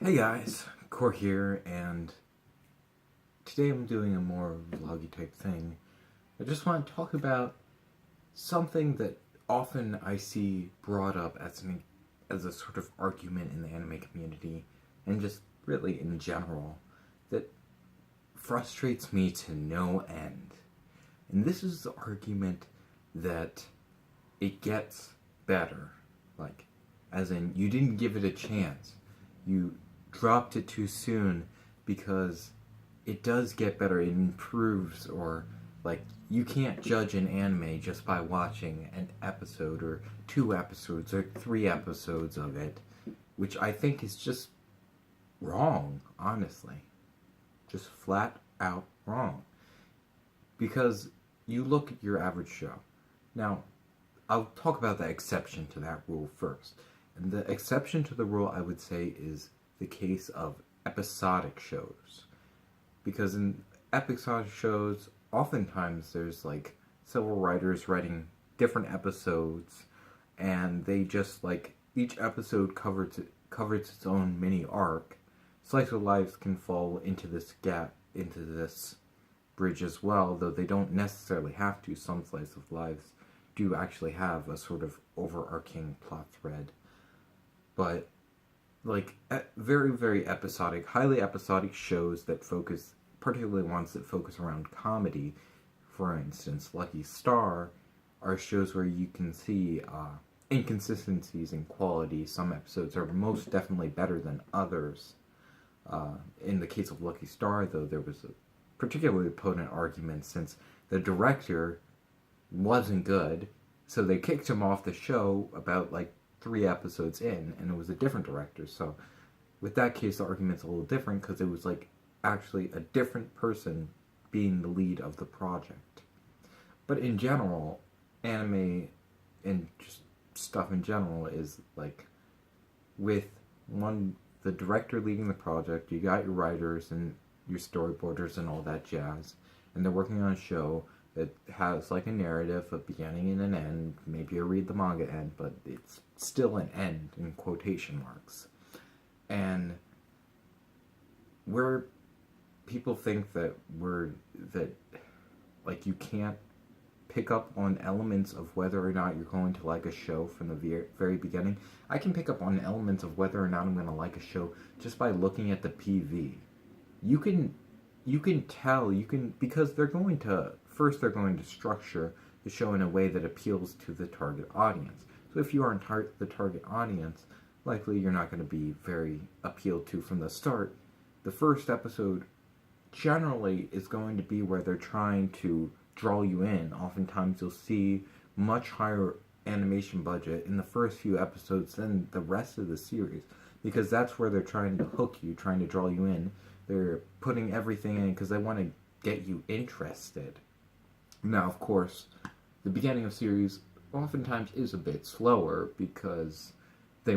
Hey guys, Core here, and today I'm doing a more vloggy type thing. I just want to talk about something that often I see brought up as a sort of argument in the anime community, and just really in general, that frustrates me to no end. And this is the argument that it gets better. Like, as in, you didn't give it a chance. You dropped it too soon because it does get better, it improves, or like you can't judge an anime just by watching an episode or two episodes or three episodes of it, which I think is just wrong, honestly. Just flat out wrong. Because you look at your average show. Now, I'll talk about the exception to that rule first. And the exception to the rule, I would say, is the case of episodic shows. Because in episodic shows, oftentimes there's like several writers writing different episodes, and they just like each episode covers its own mini arc. Slice of lives can fall into this gap, into this bridge as well, though they don't necessarily have to. Some slice of lives do actually have a sort of overarching plot thread. But like very, very episodic, highly episodic shows that focus, particularly ones that focus around comedy, for instance, Lucky Star, are shows where you can see inconsistencies in quality. Some episodes are most definitely better than others. In the case of Lucky Star, though, there was a particularly potent argument since the director wasn't good, so they kicked him off the show about like 3 episodes in, and it was a different director. So with that case, the argument's a little different because it was like actually a different person being the lead of the project. But in general, anime and just stuff in general is like, with the director leading the project, you got your writers and your storyboarders and all that jazz, and they're working on a show that has like a narrative, a beginning and an end. Maybe you read the manga end, but it's still an end in quotation marks. And where people think that like you can't pick up on elements of whether or not you're going to like a show from the very beginning. I can pick up on elements of whether or not I'm going to like a show just by looking at the PV. You can tell, because they're going to structure the show in a way that appeals to the target audience. So if you aren't the target audience, likely you're not going to be very appealed to from the start. The first episode generally is going to be where they're trying to draw you in. Oftentimes you'll see much higher animation budget in the first few episodes than the rest of the series, because that's where they're trying to hook you, trying to draw you in. They're putting everything in because they want to get you interested. Now, of course, the beginning of series oftentimes is a bit slower because they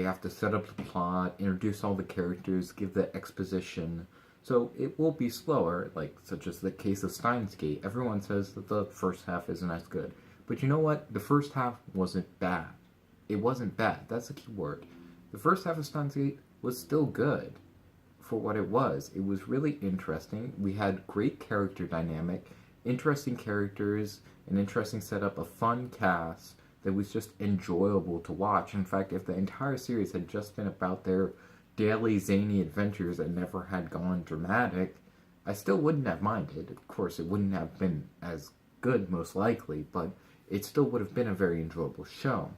have to set up the plot, introduce all the characters, give the exposition. So it will be slower, like such as the case of Steins Gate. Everyone says that the first half isn't as good. But you know what? The first half wasn't bad. It wasn't bad. That's the key word. The first half of Steins Gate was still good for what it was. It was really interesting. We had great character dynamic, interesting characters, an interesting setup, a fun cast that was just enjoyable to watch. In fact, if the entire series had just been about their daily zany adventures and never had gone dramatic, I still wouldn't have minded. Of course, it wouldn't have been as good, most likely, but it still would have been a very enjoyable show.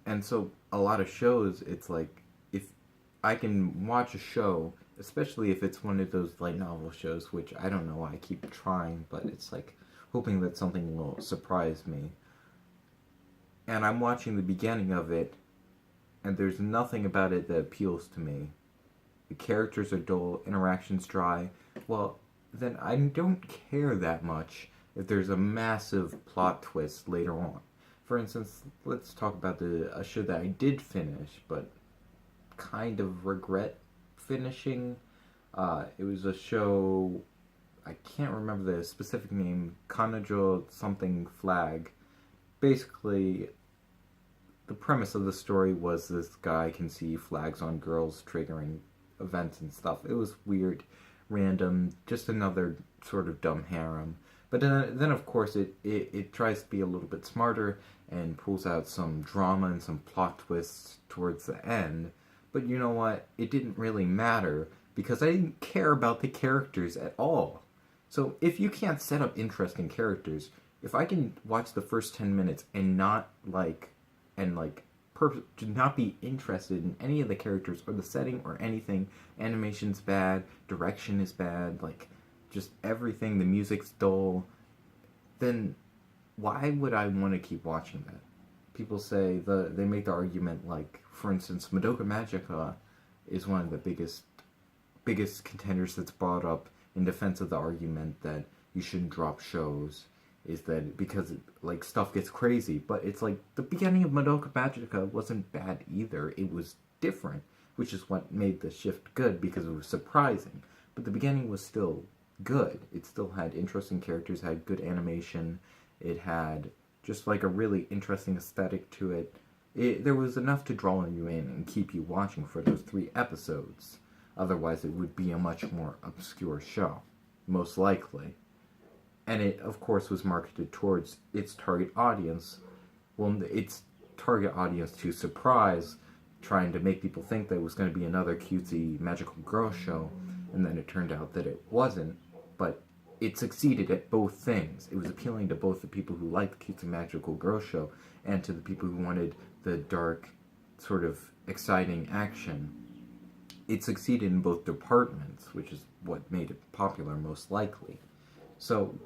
And so, a lot of shows, it's like, if I can watch a show, especially if it's one of those light novel shows, which I don't know why I keep trying, but it's like hoping that something will surprise me. And I'm watching the beginning of it, and there's nothing about it that appeals to me. The characters are dull, interactions dry. Well, then I don't care that much if there's a massive plot twist later on. For instance, let's talk about a show that I did finish, but kind of regret finishing. It was a show, I can't remember the specific name, Kanajo something flag. Basically, the premise of the story was this guy can see flags on girls triggering events and stuff. It was weird, random, just another sort of dumb harem. But then of course, it tries to be a little bit smarter and pulls out some drama and some plot twists towards the end. But you know what? It didn't really matter because I didn't care about the characters at all. So if you can't set up interesting characters, if I can watch the first 10 minutes and not like, and like, to not be interested in any of the characters or the setting or anything, animation's bad, direction is bad, like, just everything, the music's dull, then why would I want to keep watching that? People say, they make the argument, like, for instance, Madoka Magica is one of the biggest contenders that's brought up in defense of the argument that you shouldn't drop shows, is that because like stuff gets crazy. But it's like the beginning of Madoka Magica wasn't bad either. It was different, which is what made the shift good because it was surprising. But the beginning was still good. It still had interesting characters, had good animation. It had just like a really interesting aesthetic to it. There was enough to draw you in and keep you watching for those 3 episodes. Otherwise, it would be a much more obscure show, most likely. And it, of course, was marketed towards its target audience. Well, its target audience to surprise, trying to make people think that it was going to be another cutesy magical girl show, and then it turned out that it wasn't. But it succeeded at both things. It was appealing to both the people who liked the cutesy magical girl show and to the people who wanted the dark, sort of exciting action. It succeeded in both departments, which is what made it popular most likely. So,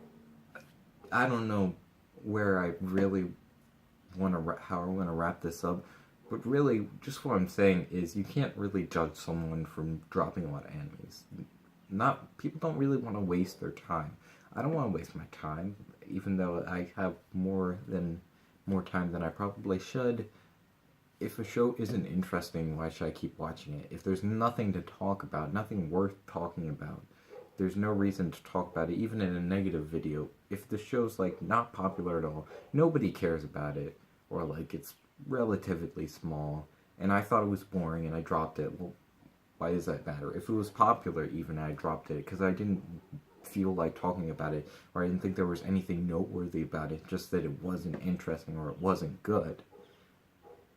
I don't know where I really want to, how I want to wrap this up, but really, just what I'm saying is you can't really judge someone from dropping a lot of animes. People don't really want to waste their time. I don't want to waste my time, even though I have more time than I probably should. If a show isn't interesting, why should I keep watching it? If there's nothing to talk about, nothing worth talking about, there's no reason to talk about it, even in a negative video. If the show's, like, not popular at all, nobody cares about it, or, like, it's relatively small, and I thought it was boring and I dropped it, well, why does that matter? If it was popular even, I dropped it, because I didn't feel like talking about it, or I didn't think there was anything noteworthy about it, just that it wasn't interesting or it wasn't good.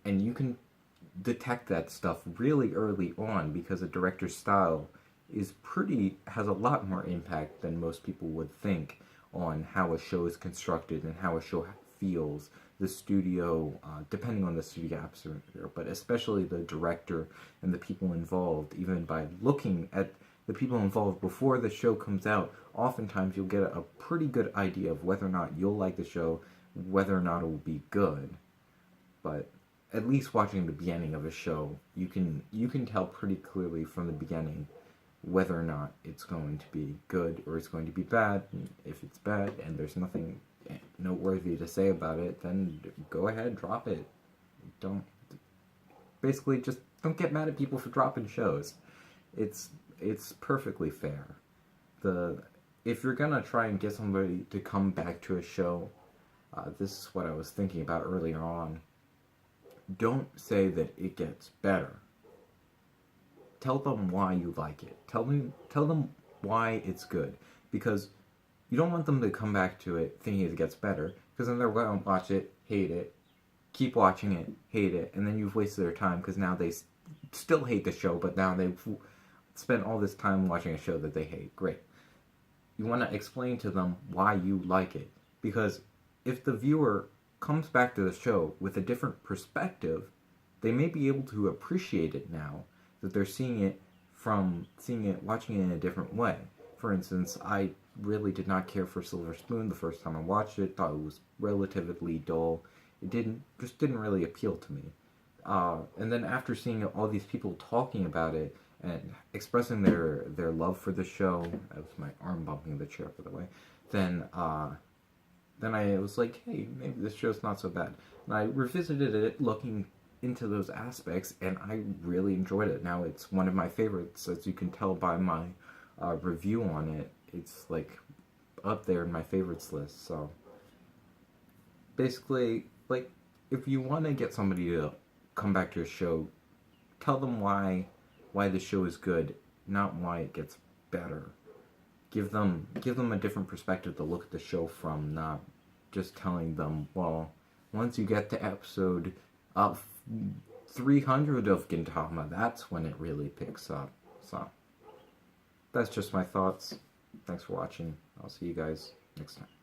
And you can detect that stuff really early on because a director's style has a lot more impact than most people would think on how a show is constructed and how a show feels. The studio, depending on the studio atmosphere, but especially the director and the people involved, even by looking at the people involved before the show comes out, oftentimes you'll get a pretty good idea of whether or not you'll like the show, whether or not it will be good. But at least watching the beginning of a show, you can tell pretty clearly from the beginning whether or not it's going to be good or it's going to be bad. And if it's bad and there's nothing noteworthy to say about it, then go ahead, drop it. Basically just don't get mad at people for dropping shows. It's perfectly fair. If you're gonna try and get somebody to come back to a show, this is what I was thinking about earlier on. Don't say that it gets better. Tell them why you like it. Tell them why it's good. Because you don't want them to come back to it thinking it gets better, because then they're going to watch it, hate it, keep watching it, hate it, and then you've wasted their time because now they still hate the show, but now they've spent all this time watching a show that they hate. Great. You want to explain to them why you like it. Because if the viewer comes back to the show with a different perspective, they may be able to appreciate it now that they're watching it in a different way. For instance, I really did not care for Silver Spoon the first time I watched it, thought it was relatively dull. It just didn't really appeal to me. And then after seeing all these people talking about it and expressing their love for the show, that was my arm bumping the chair, by the way, then I was like, hey, maybe this show's not so bad. And I revisited it looking into those aspects, and I really enjoyed it. Now it's one of my favorites, as you can tell by my review on it. It's like up there in my favorites list. So basically, like, if you want to get somebody to come back to a show, tell them why the show is good, not why it gets better. Give them a different perspective to look at the show from, not just telling them, well, once you get to episode 300 of Gintama, that's when it really picks up. So, that's just my thoughts. Thanks for watching. I'll see you guys next time.